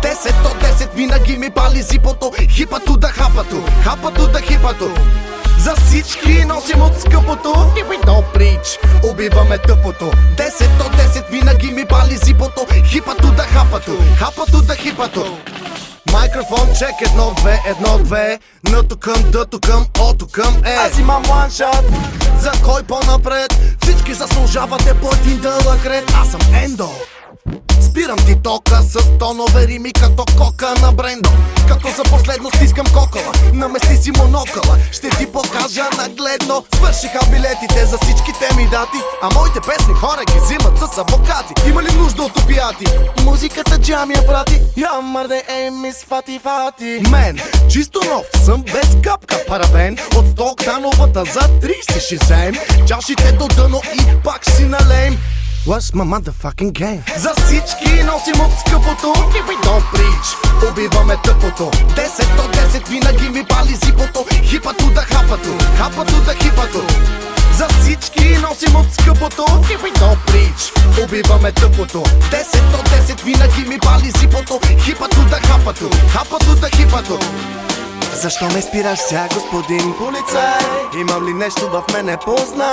10 от 10 винаги ми пали зипото. Хипато да хапато, хапато да хипато. За всички носим от скъпото. Don't preach, убиваме тъпото. 10 от 10 винаги ми пали зипото. Хипато да хапато, хапато да хипато. Микрофон чек 1-2, 1-2. Н-то към Д-то към О-то към Е. Аз имам one-shot. За кой по-напред? Всички заслужавате по един дълъг ред. Аз съм Ендо. Спирам ти тока с тонове рими като кока на Брендо. Като за последно стискам кокала, намести си монокъла. Ще ти покажа нагледно. Свършиха билетите за всичките ми дати, а моите песни хора ги взимат с адвокати. Има ли нужда от опиати? Музиката джамия прати. Я мърде мис фати фати. Мен, чисто нов съм без капка парабен. От 100 октановата за 30 ще взем. Чашите до дъно и пак си налеем. What's my motherfucking game? За всички носим от скъпото. Don't preach, убиваме тъпото. 10 от 10 винаги ми пали зипото. Хипато да хапато, хапато да хипато. За всички носим от скъпото. Don't preach, убиваме тъпото. 10 от 10 винаги ми пали зипото. Хипато да хапато, хапато да хипато. Защо ме спираш сега, господин полицай? Имам ли нещо в мене позна?